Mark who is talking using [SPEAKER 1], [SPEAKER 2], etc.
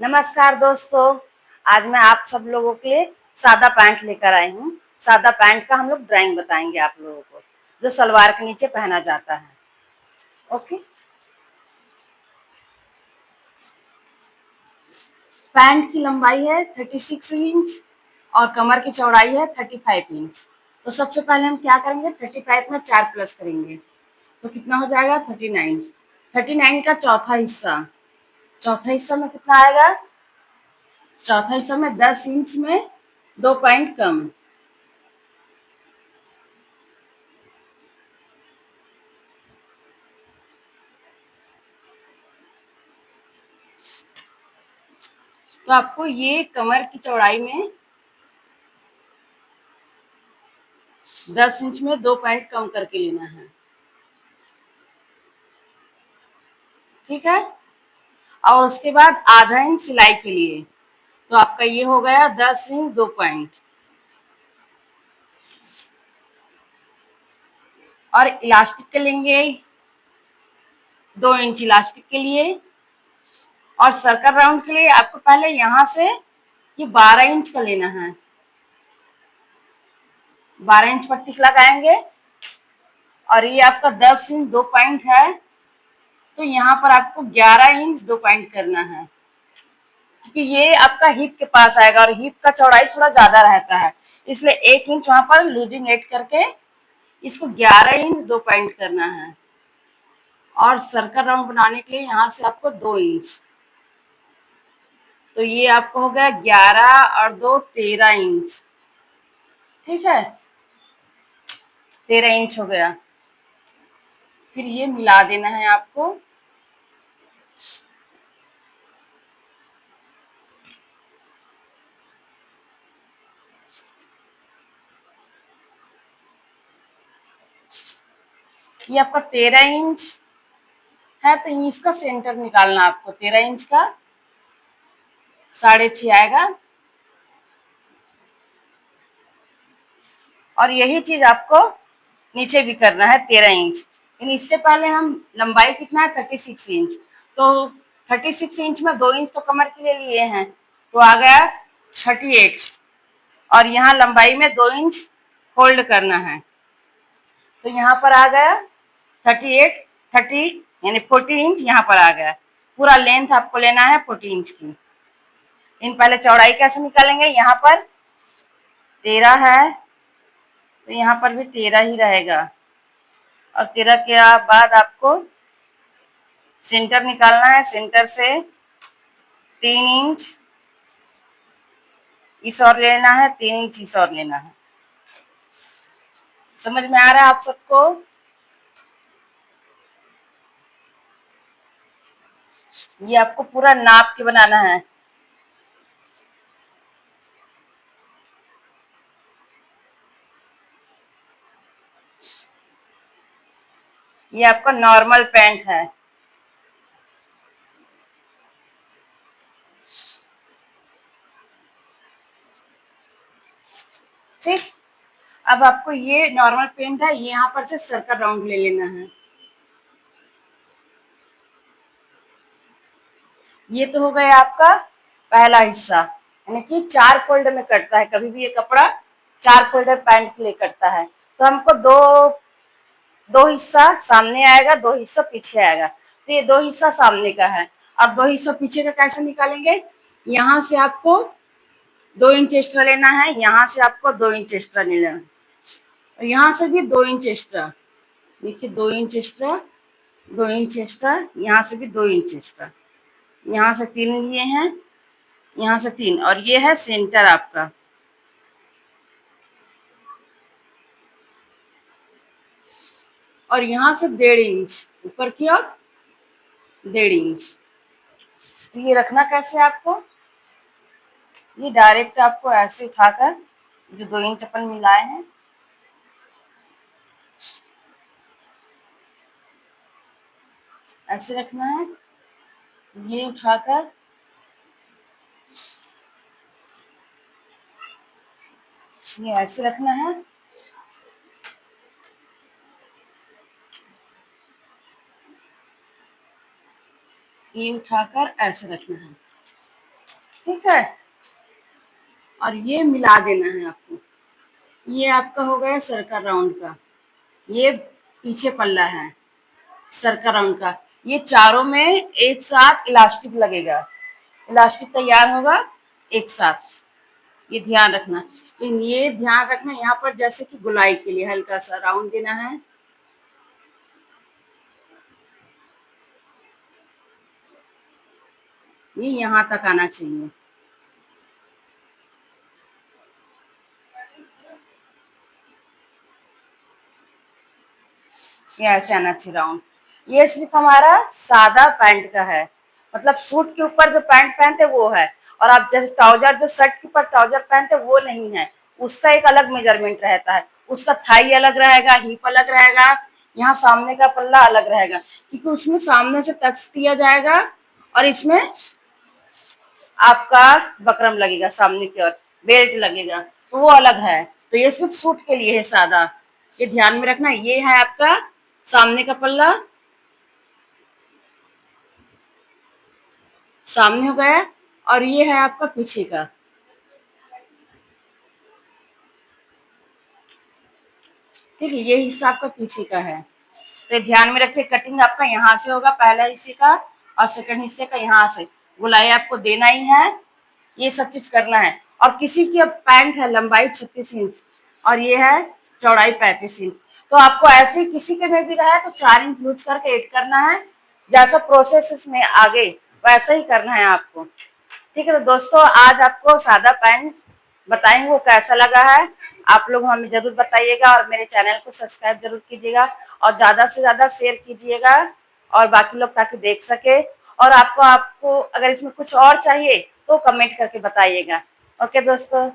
[SPEAKER 1] नमस्कार दोस्तों। आज मैं आप सब लोगों के लिए सादा पैंट लेकर आई हूँ। सादा पैंट का हम लोग ड्राइंग बताएंगे आप लोगों को, जो सलवार के नीचे पहना जाता है। ओके। पैंट की लंबाई है 36 इंच और कमर की चौड़ाई है 35 इंच। तो सबसे पहले हम क्या करेंगे, 35 में 4 प्लस करेंगे तो कितना हो जाएगा 39। 39 का चौथा हिस्सा, चौथा हिस्सा में कितना आएगा, चौथा हिस्सा में 10 इंच में 2 पॉइंट कम। तो आपको ये कमर की चौड़ाई में 10 इंच में 2 पॉइंट कम करके लेना है। ठीक है। और उसके बाद आधा इंच सिलाई के लिए, तो आपका ये हो गया 10 इंच 2 पॉइंट। और इलास्टिक के लेंगे 2 इंच इलास्टिक के लिए। और सर्कल राउंड के लिए आपको पहले यहाँ से ये 12 इंच का लेना है। 12 इंच पट्टी लगाएंगे और ये आपका 10 इंच 2 पॉइंट है, तो यहाँ पर आपको 11 इंच 2 पॉइंट करना है, क्योंकि ये आपका हिप के पास आएगा और हिप का चौड़ाई थोड़ा ज्यादा रहता है, इसलिए 1 इंच वहां पर लूजिंग ऐड करके इसको 11 इंच 2 पॉइंट करना है। और सर्कल राउंड बनाने के लिए यहाँ से आपको 2 इंच, तो ये आपको हो गया 11 और 2 13 इंच। ठीक है, 13 इंच हो गया। फिर ये मिला देना है आपको। ये आपका 13 इंच है, तो इसका सेंटर निकालना आपको। 13 इंच का 6.5 आएगा। और यही चीज आपको नीचे भी करना है 13 इंच। लेकिन इससे पहले हम लंबाई कितना है 36 इंच, तो 36 इंच में 2 इंच तो कमर के लिए लिए हैं, तो आ गया 38। और यहाँ लंबाई में 2 इंच होल्ड करना है, तो यहाँ पर आ गया 38। 30 यानी 40 इंच यहाँ पर आ गया। पूरा लेंथ आपको लेना है 40 इंच की। इन पहले चौड़ाई कैसे निकालेंगे, यहाँ पर 13 है तो यहाँ पर भी 13 ही रहेगा। और 13 के बाद आपको सेंटर निकालना है। सेंटर से 3 इंच इस और लेना है, 3 इंच इस और लेना है। समझ में आ रहा है आप सबको? ये आपको पूरा नाप के बनाना है। ये आपका नॉर्मल पैंट है। ठीक। अब आपको ये नॉर्मल पेंट है, ये यहाँ पर से सर्कल राउंड ले लेना है। ये तो हो गया आपका पहला हिस्सा, यानी कि 4 फोल्ड में कटता है। कभी भी ये कपड़ा 4 फोल्ड पैंट के लिए कटता है। तो हमको दो दो हिस्सा सामने आएगा, 2 हिस्सा पीछे आएगा। तो ये 2 हिस्सा सामने का है। अब 2 हिस्सा पीछे का कैसे निकालेंगे, यहाँ से आपको 2 इंच एक्स्ट्रा लेना है, यहाँ से आपको 2 इंच एक्स्ट्रा लेना है, और यहाँ से भी 2 इंच एक्स्ट्रा। देखिए 2 इंच एक्स्ट्रा, 2 इंच एक्स्ट्रा, यहाँ से भी 2 इंच एक्स्ट्रा। यहाँ से 3 लिए हैं, यहाँ से 3, और ये है सेंटर आपका। और यहाँ से 1.5 इंच ऊपर की ओर 1.5 इंच। तो ये रखना कैसे आपको, ये डायरेक्ट आपको ऐसे उठाकर जो 2 इंच अपन मिलाए हैं, ऐसे रखना है। ये उठाकर ये ऐसे रखना है। ये उठाकर ऐसे रखना है। ठीक है। और ये मिला देना है आपको। ये आपका हो गया सर्कल राउंड का, ये पीछे पल्ला है सर्कल राउंड का। ये चारों में एक साथ इलास्टिक लगेगा, इलास्टिक तैयार होगा एक साथ, ये ध्यान रखना। लेकिन ये ध्यान रखना यहाँ पर जैसे कि गुलाई के लिए हल्का सा राउंड देना है। ये यहाँ तक आना चाहिए। ये ऐसे आना चाहिए राउंड। ये सिर्फ हमारा सादा पैंट का है, मतलब सूट के ऊपर जो पैंट पहनते वो है। और आप जैसे ट्राउजर, जो शर्ट के ऊपर ट्राउजर पहनते वो नहीं है, उसका एक अलग मेजरमेंट रहता है। उसका थाई अलग रहेगा, हिप अलग रहेगा, यहाँ सामने का पल्ला अलग रहेगा, क्योंकि उसमें सामने से टक्स दिया जाएगा और इसमें आपका बकरम लगेगा, सामने की ओर बेल्ट लगेगा, तो वो अलग है। तो ये सिर्फ सूट के लिए है सादा, ये ध्यान में रखना। ये है आपका सामने का पल्ला, सामने हो गया, और ये है आपका पीछे का। ठीक है, ये हिस्सा आपका पीछे का है। तो ये ध्यान में रखिए, कटिंग आपका यहाँ से होगा पहला हिस्से का, और सेकंड हिस्से का यहाँ से। गुलाई आपको देना ही है, ये सब चीज करना है। और किसी की अब पैंट है लंबाई 36 इंच और ये है चौड़ाई 35 इंच, तो आपको ऐसे ही किसी के में भी रहा तो 4 इंच लूज करके ऐड करना है। जैसा प्रोसेस इसमें आगे वैसा ही करना है आपको। ठीक है, तो दोस्तों आज आपको सादा पैंट बताएंगे, वो कैसा लगा है आप लोग हमें जरूर बताइएगा, और मेरे चैनल को सब्सक्राइब जरूर कीजिएगा, और ज्यादा से ज्यादा शेयर कीजिएगा और बाकी लोग ताकि देख सके। और आपको आपको अगर इसमें कुछ और चाहिए तो कमेंट करके बताइएगा। ओके दोस्तों।